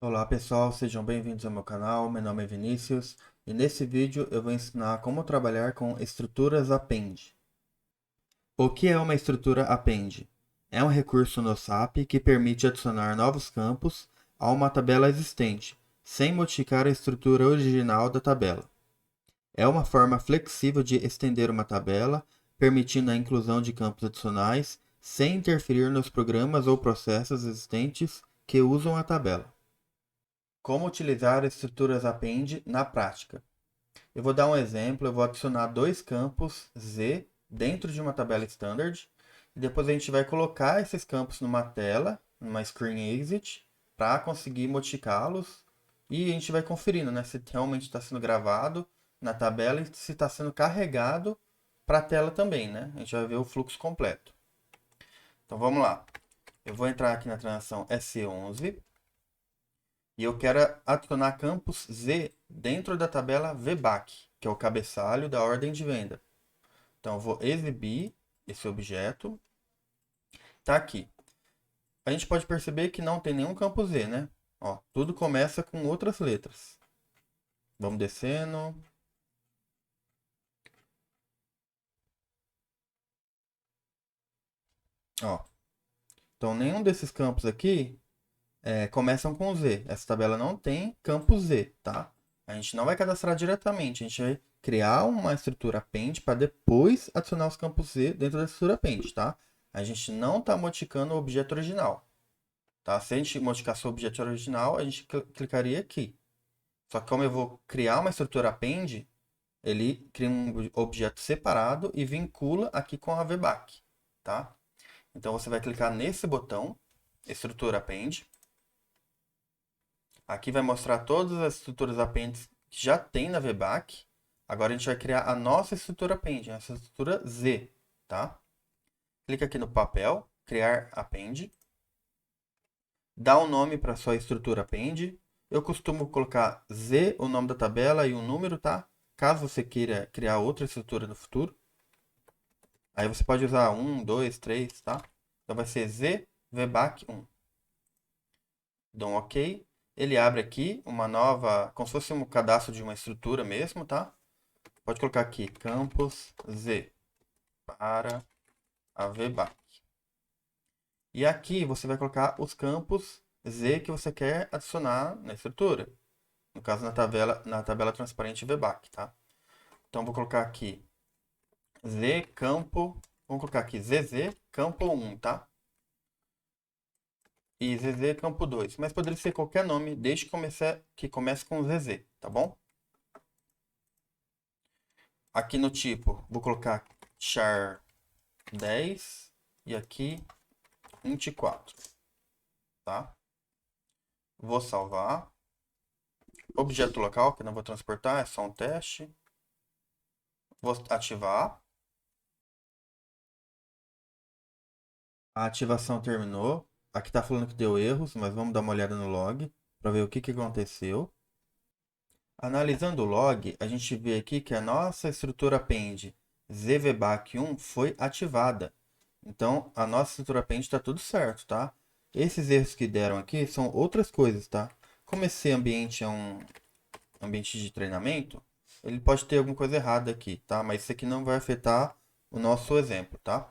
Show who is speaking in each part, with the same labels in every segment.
Speaker 1: Olá pessoal, sejam bem-vindos ao meu canal. Meu nome é Vinícius e nesse vídeo eu vou ensinar como trabalhar com estruturas append. O que é uma estrutura append? É um recurso no SAP que permite adicionar novos campos a uma tabela existente, sem modificar a estrutura original da tabela. É uma forma flexível de estender uma tabela, permitindo a inclusão de campos adicionais sem interferir nos programas ou processos existentes que usam a tabela. Como utilizar estruturas append na prática? Eu vou dar um exemplo, eu vou adicionar dois campos Z dentro de uma tabela standard e depois a gente vai colocar esses campos numa tela, numa screen exit, para conseguir modificá-los e a gente vai conferindo, né, se realmente está sendo gravado na tabela e se está sendo carregado para a tela também, né? A gente vai ver o fluxo completo. Então vamos lá. Eu vou entrar aqui na transação S11 e eu quero adicionar campos Z dentro da tabela VBAC, que é o cabeçalho da ordem de venda. Então, eu vou exibir esse objeto. Está aqui. A gente pode perceber que não tem nenhum campo Z, né? Ó, tudo começa com outras letras. Vamos descendo. Ó, então, nenhum desses campos aqui começam com Z. Essa tabela não tem campo Z, tá? A gente não vai cadastrar diretamente, a gente vai criar uma estrutura append para depois adicionar os campos Z dentro da estrutura append, tá? A gente não está modificando o objeto original, tá? Se a gente modificasse o objeto original, a gente clicaria aqui. Só que como eu vou criar uma estrutura append, ele cria um objeto separado e vincula aqui com a VBAC, tá? Então você vai clicar nesse botão, estrutura append. Aqui vai mostrar todas as estruturas append que já tem na VBAC. Agora a gente vai criar a nossa estrutura append, a nossa estrutura Z, tá? Clica aqui no papel, criar append. Dá um nome para sua estrutura append. Eu costumo colocar Z, o nome da tabela e um número, tá? Caso você queira criar outra estrutura no futuro. Aí você pode usar 1, 2, 3, tá? Então vai ser Z VBAC 1. Dou um OK. Ele abre aqui uma nova, como se fosse um cadastro de uma estrutura mesmo, tá? Pode colocar aqui campus Z para a VBAC. E aqui você vai colocar os campos Z que você quer adicionar na estrutura. No caso, na tabela transparente VBAC, tá? Então, vou colocar aqui Z campo, vamos colocar aqui ZZ campo 1, tá? E ZZ campo 2. Mas poderia ser qualquer nome, desde que comece com ZZ, tá bom? Aqui no tipo, vou colocar char 10 e aqui 24, tá? Vou salvar. Objeto local, que não vou transportar, é só um teste. Vou ativar. A ativação terminou. Aqui está falando que deu erros, mas vamos dar uma olhada no log para ver o que aconteceu. Analisando o log, a gente vê aqui que a nossa estrutura append zvbac1 foi ativada. Então, a nossa estrutura append está tudo certo, tá? Esses erros que deram aqui são outras coisas, tá? Como esse ambiente é um ambiente de treinamento, ele pode ter alguma coisa errada aqui, tá? Mas isso aqui não vai afetar o nosso exemplo, tá?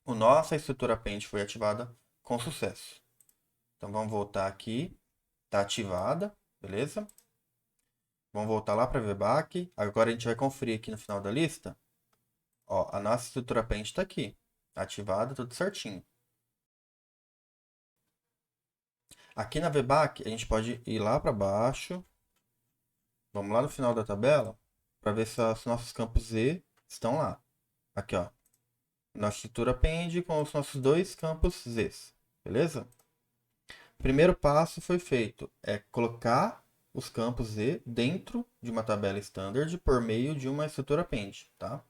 Speaker 1: A nossa estrutura append foi ativada com sucesso. Então vamos voltar aqui, está ativada, beleza? Vamos voltar lá para VBAC. Agora a gente vai conferir aqui no final da lista. Ó, a nossa estrutura append está aqui, ativada, tudo certinho. Aqui na VBAC a gente pode ir lá para baixo. Vamos lá no final da tabela para ver se os nossos campos Z estão lá. Aqui, ó. Nossa estrutura append com os nossos dois campos Z. Beleza? O primeiro passo foi feito. É colocar os campos Z dentro de uma tabela standard por meio de uma estrutura append. Tá?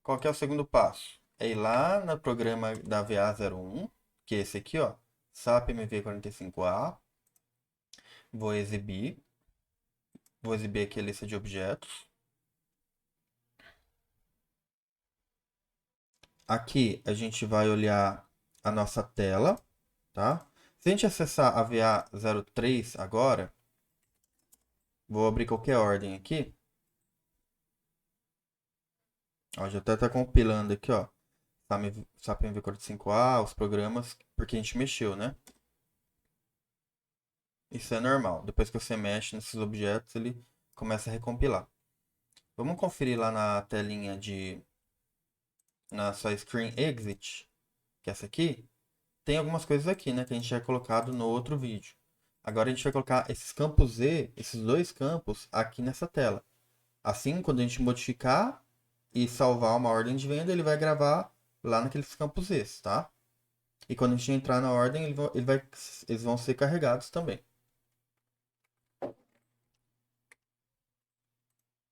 Speaker 1: Qual que é o segundo passo? É ir lá no programa da VA01, que é esse aqui, ó. SAP MV45A. Vou exibir. Vou exibir aqui a lista de objetos. Aqui a gente vai olhar a nossa tela, tá? Se a gente acessar a VA03 agora, vou abrir qualquer ordem aqui. Ó, já tá compilando aqui, ó. SAP MV45A, os programas, porque a gente mexeu, né? Isso é normal. Depois que você mexe nesses objetos, ele começa a recompilar. Vamos conferir lá na telinha na sua screen exit, que é essa aqui. Tem algumas coisas aqui, né, que a gente já colocado no outro vídeo. Agora a gente vai colocar esses campos Z, esses dois campos, aqui nessa tela. Assim, quando a gente modificar e salvar uma ordem de venda, ele vai gravar lá naqueles campos Z, tá? E quando a gente entrar na ordem, eles vão ser carregados também.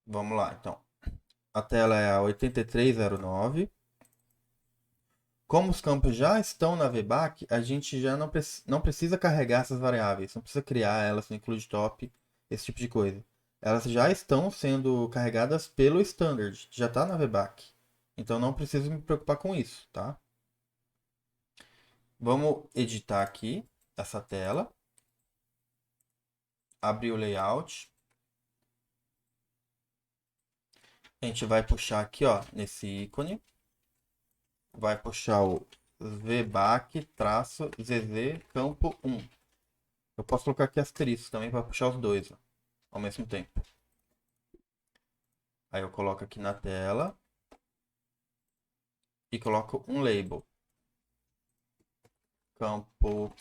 Speaker 1: Vamos lá, então. A tela é a 8309. Como os campos já estão na VBAC, a gente já não precisa carregar essas variáveis, não precisa criar elas no include top, esse tipo de coisa. Elas já estão sendo carregadas pelo standard, já está na VBAC. Então não preciso me preocupar com isso, tá? Vamos editar aqui essa tela. Abrir o layout. A gente vai puxar aqui, ó, nesse ícone. Vai puxar o VBAC-ZZ campo 1. Eu posso colocar aqui asterisco também para puxar os dois, ó, ao mesmo tempo. Aí eu coloco aqui na tela e coloco um label. Campo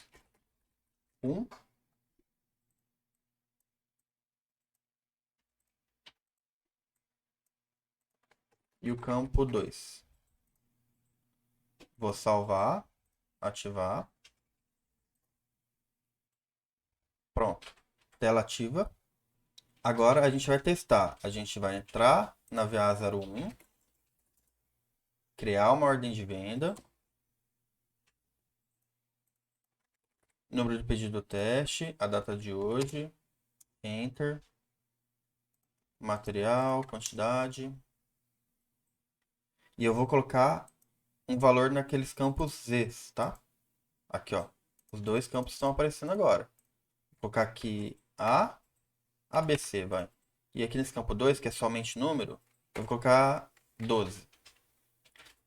Speaker 1: 1. E o campo 2. Vou salvar, ativar. Pronto. Tela ativa. Agora a gente vai testar. A gente vai entrar na VA01, criar uma ordem de venda, número de pedido do teste, a data de hoje, enter, material, quantidade. E eu vou colocar um valor naqueles campos Z, tá? Aqui, ó. Os dois campos estão aparecendo agora. Vou colocar aqui A, ABC, vai. E aqui nesse campo 2, que é somente número, eu vou colocar 12.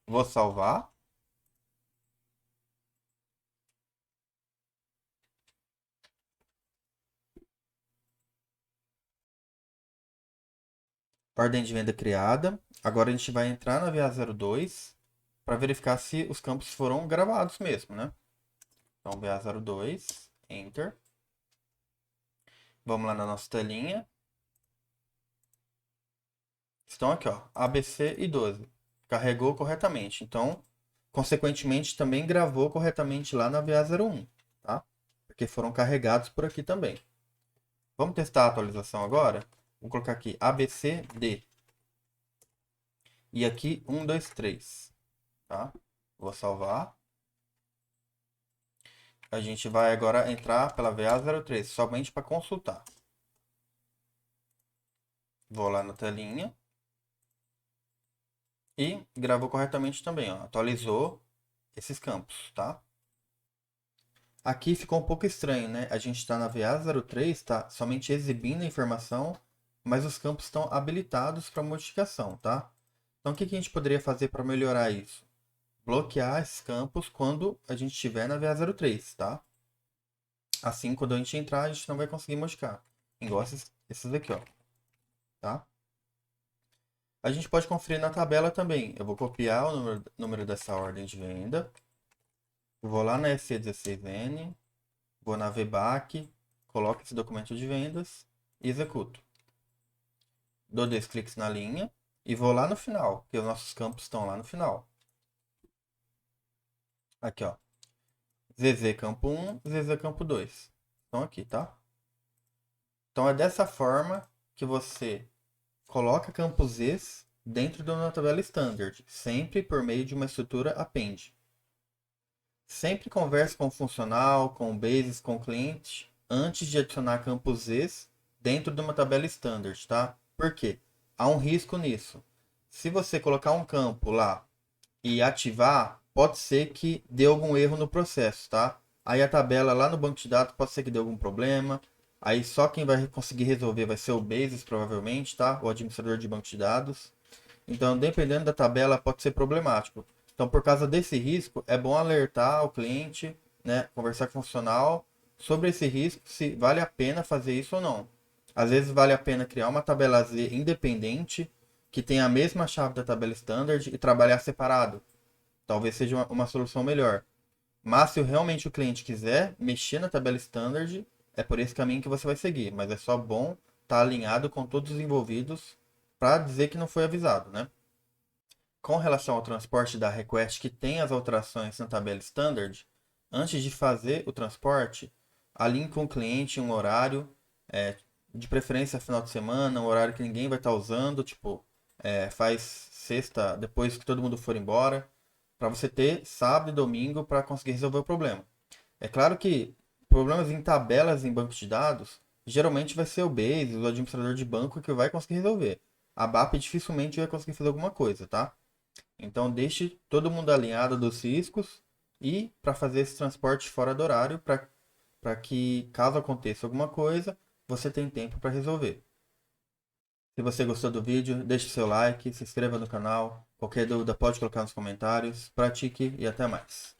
Speaker 1: Vou salvar. Ordem de venda criada. Agora a gente vai entrar na VA02 para verificar se os campos foram gravados mesmo, né? Então, VA02, Enter. Vamos lá na nossa telinha. Estão aqui, ó, ABC e 12. Carregou corretamente. Então, consequentemente, também gravou corretamente lá na VA01, tá? Porque foram carregados por aqui também. Vamos testar a atualização agora? Vou colocar aqui ABCD. E aqui 1, 2, 3. Tá? Vou salvar. A gente vai agora entrar pela VA03, somente para consultar. Vou lá na telinha. E gravou corretamente também, ó. Atualizou esses campos, tá? Aqui ficou um pouco estranho, né? A gente está na VA03, está somente exibindo a informação, mas os campos estão habilitados para modificação, tá? Então o que a gente poderia fazer para melhorar isso? Bloquear esses campos quando a gente estiver na VA03, tá? Assim, quando a gente entrar, a gente não vai conseguir modificar. Igual esses aqui, ó. Tá? A gente pode conferir na tabela também. Eu vou copiar o número dessa ordem de venda. Vou lá na SC16N. Vou na VBAC. Coloco esse documento de vendas. E executo. Dou 2 cliques na linha. E vou lá no final. Porque os nossos campos estão lá no final. Aqui, ó. ZZ campo 1, ZZ campo 2. Estão aqui, tá? Então é dessa forma que você coloca campos Z dentro de uma tabela standard, sempre por meio de uma estrutura append. Sempre converse com o funcional, com o basis, com o cliente, antes de adicionar campos Z dentro de uma tabela standard, tá? Por quê? Há um risco nisso. Se você colocar um campo lá e ativar, pode ser que dê algum erro no processo, tá? Aí a tabela lá no banco de dados pode ser que dê algum problema. Aí só quem vai conseguir resolver vai ser o Basis, provavelmente, tá? O administrador de banco de dados. Então, dependendo da tabela, pode ser problemático. Então, por causa desse risco, é bom alertar o cliente, né? Conversar com o funcional sobre esse risco, se vale a pena fazer isso ou não. Às vezes vale a pena criar uma tabela Z independente, que tenha a mesma chave da tabela standard e trabalhar separado. Talvez seja uma solução melhor. Mas se realmente o cliente quiser mexer na tabela standard, é por esse caminho que você vai seguir. Mas é só bom estar alinhado com todos os envolvidos para dizer que não foi avisado, né? Com relação ao transporte da request que tem as alterações na tabela standard, antes de fazer o transporte, alinhe com o cliente um horário, é, de preferência final de semana, um horário que ninguém vai estar usando, tipo, faz sexta depois que todo mundo for embora, para você ter sábado e domingo para conseguir resolver o problema. É claro que problemas em tabelas em banco de dados, geralmente vai ser o Basis, o administrador de banco que vai conseguir resolver. A BAP dificilmente vai conseguir fazer alguma coisa, tá? Então deixe todo mundo alinhado dos riscos e para fazer esse transporte fora do horário para que caso aconteça alguma coisa, você tem tempo para resolver. Se você gostou do vídeo, deixe seu like, se inscreva no canal. Qualquer dúvida pode colocar nos comentários. Pratique e até mais.